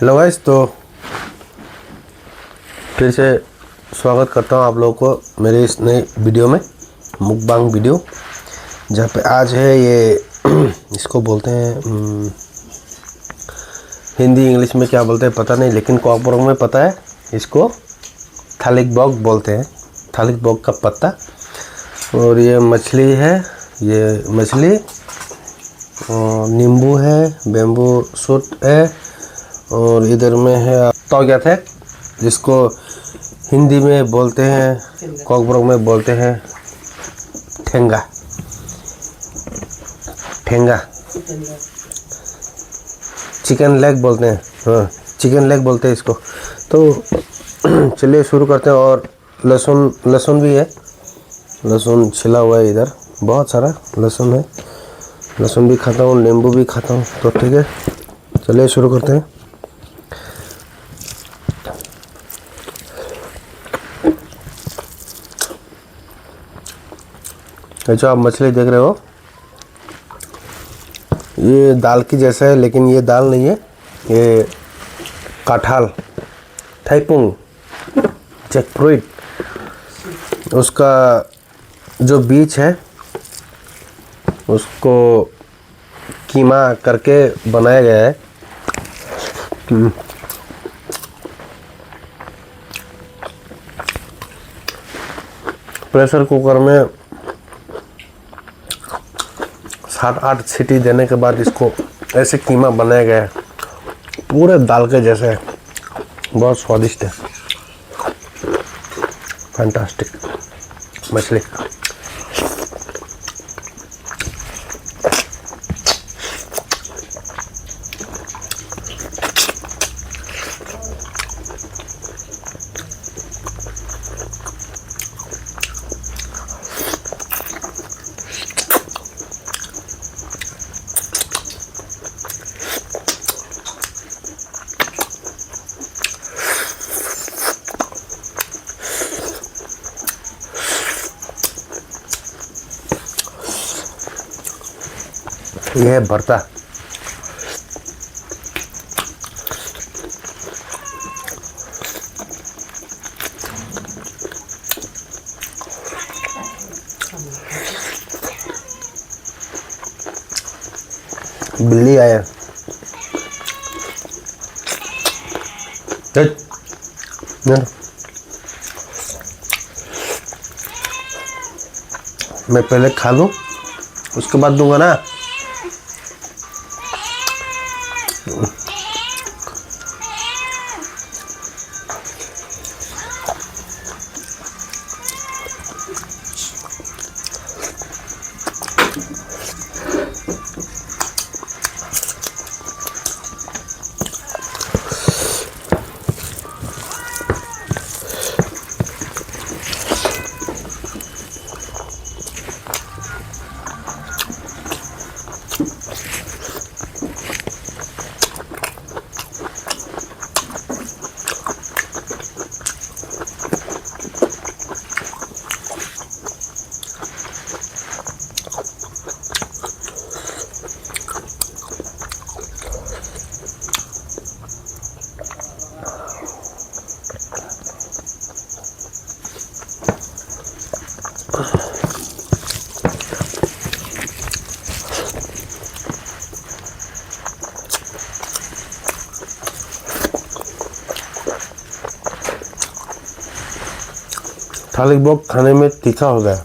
Hello guys, तो फिर से स्वागत करता हूँ आप लोगों को मेरे इस नए वीडियो में, मुकबांग वीडियो, जहाँ पे आज है ये इसको बोलते हैं हिंदी इंग्लिश में क्या बोलते हैं पता नहीं, लेकिन कॉकबोरोक में पता है इसको थालिक बॉग बोलते हैं, थालिक बॉग का पत्ता। और ये मछली है, ये मछली नींबू है, बेम्बू सूट है, और इधर में है तोगयाथेक, जिसको हिंदी में बोलते हैं, कॉकबोरोक में बोलते हैं ठेंगा। ठेंगा चिकन लेग बोलते हैं, हाँ चिकन लेग बोलते हैं इसको। तो चलिए शुरू करते हैं। और लहसुन भी है, लहसुन छिला हुआ है, इधर बहुत सारा लहसुन है। लहसुन भी खाता हूँ, नींबू भी खाता हूँ, तो ठीक है चलिए शुरू करते हैं। जो आप मछली देख रहे हो ये दाल की जैसा है, लेकिन ये दाल नहीं है, ये कटहल थाईपुंग जैकफ्रूट, उसका जो बीज है उसको कीमा करके बनाया गया है। प्रेशर कुकर में 7-8 सीटी देने के बाद इसको ऐसे कीमा बनाया गया है, पूरे दाल के जैसे है, बहुत स्वादिष्ट है, फैंटास्टिक मछली। यह है भरता, बिल्ली आया, मैं पहले खा लूं उसके बाद दूंगा ना। थालिक बॉग खाने में तीखा हो गया।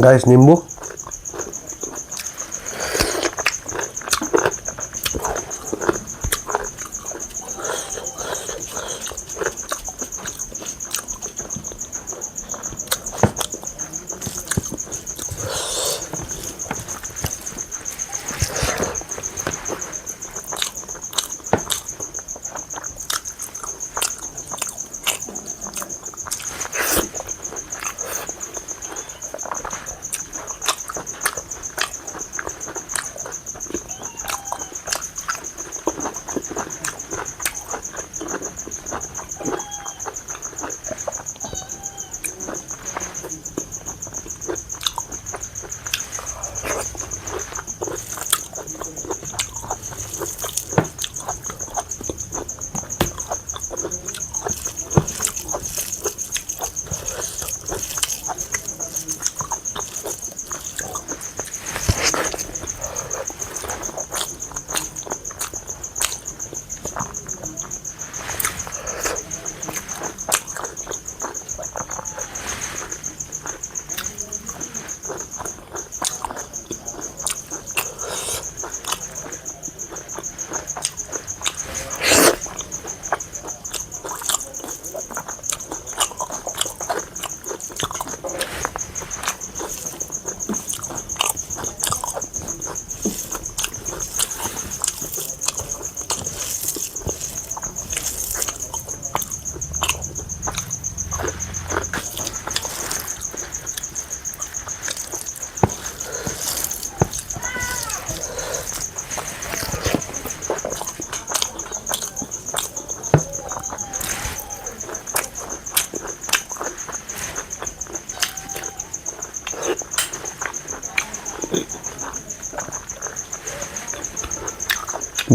गाइस नींबू,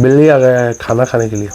बिल्ली आ गया है खाना खाने के लिए।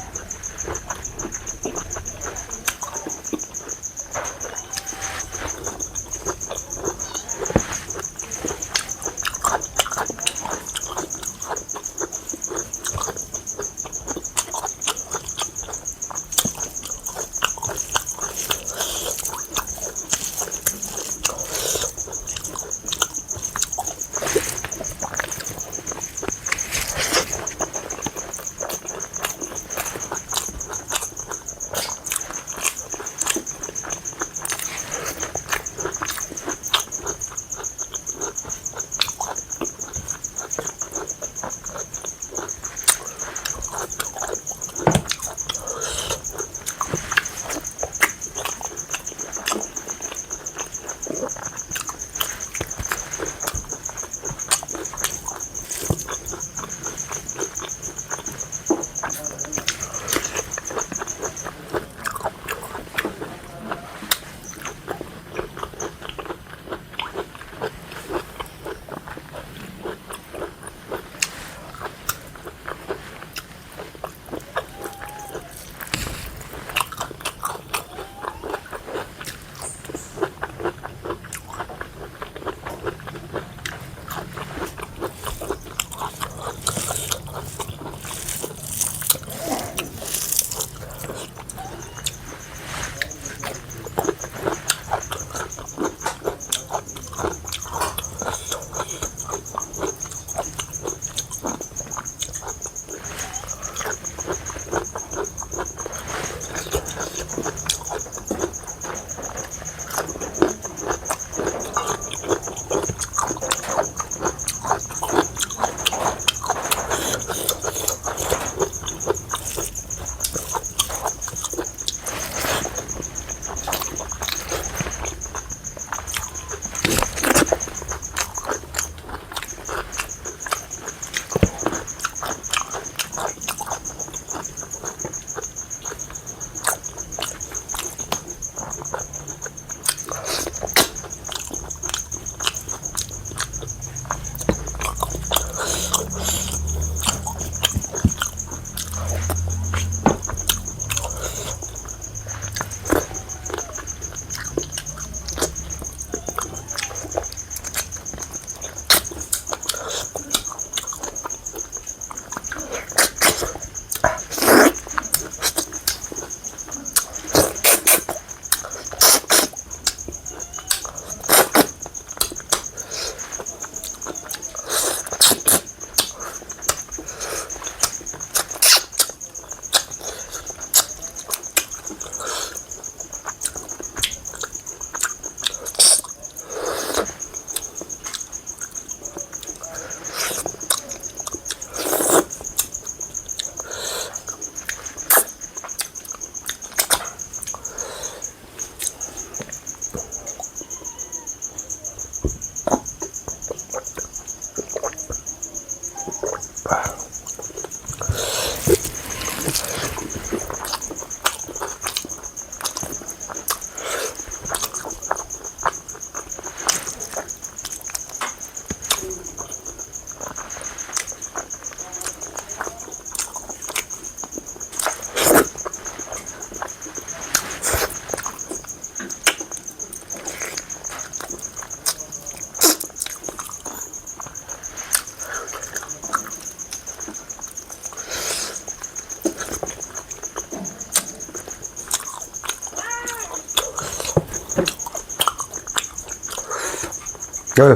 ओए,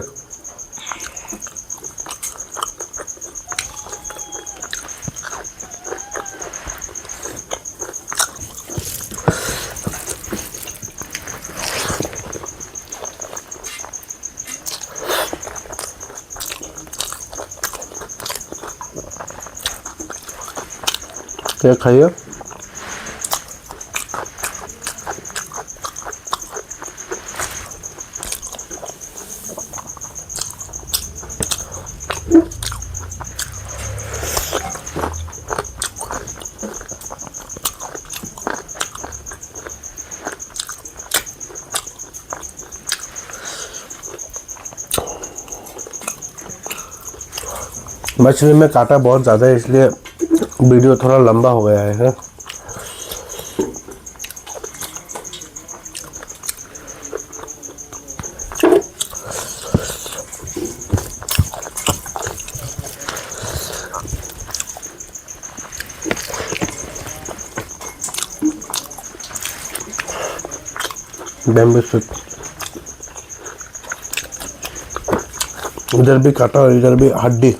ये खाइए। मछली में कांटा बहुत ज़्यादा है, इसलिए वीडियो थोड़ा लंबा हो गया है। बैम्बू सूट, इधर भी कांटा और इधर भी हड्डी।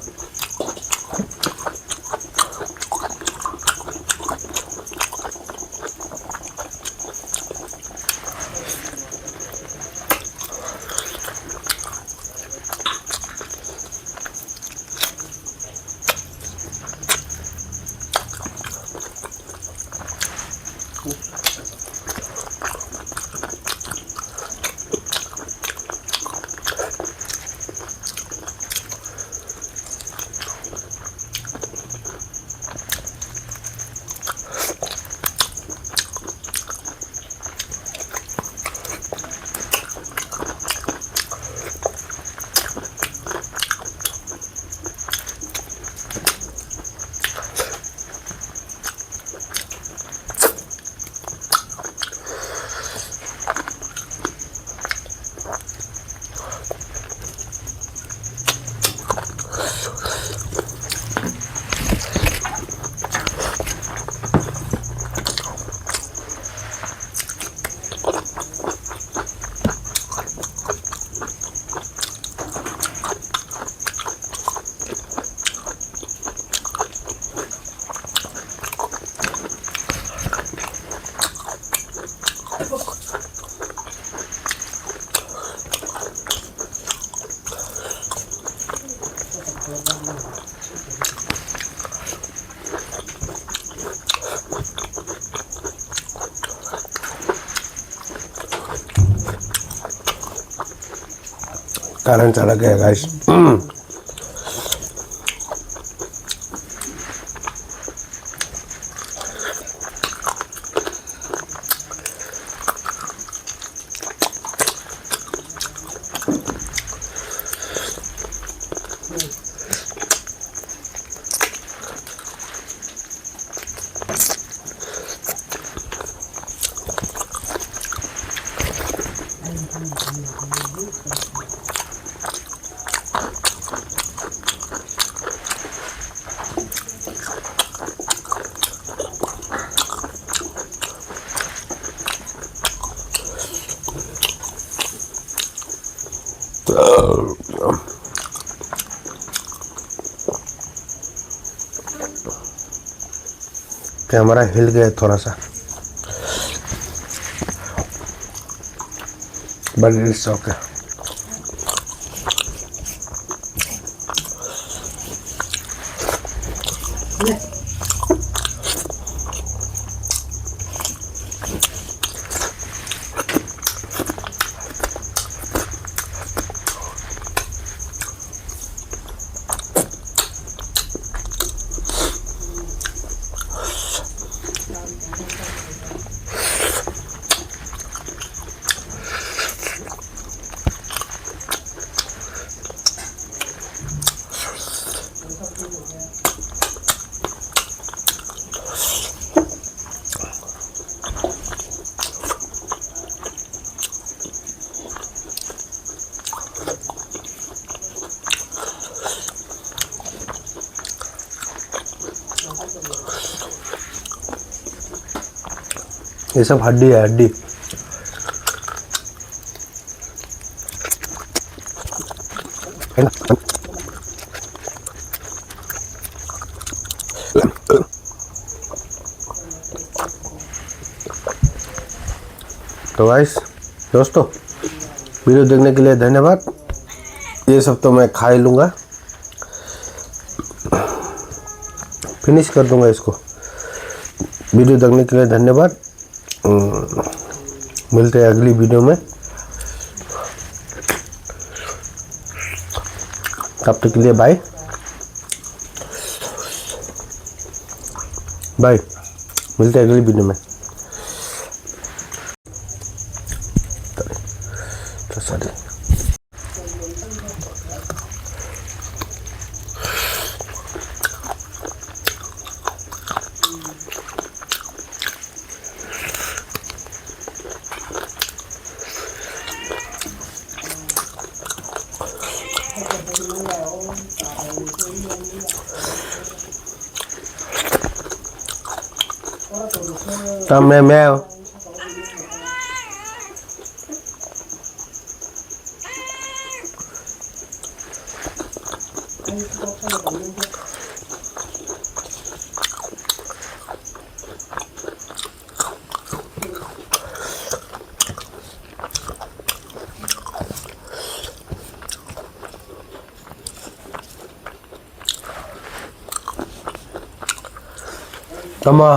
कारण चला गया गाइस। कैमरा हिल गया थोड़ा सा, बट इट्स ओके। ये सब हड्डी है, हड्डी। तो गाइस दोस्तों, वीडियो देखने के लिए धन्यवाद। ये सब तो मैं खा ही लूँगा, फिनिश कर दूँगा इसको। वीडियो देखने के लिए धन्यवाद। मिलते हैं अगली वीडियो में, तब तक के लिए बाय बाय। मिलते हैं अगली वीडियो में। तो सॉरी। तब मैं तमा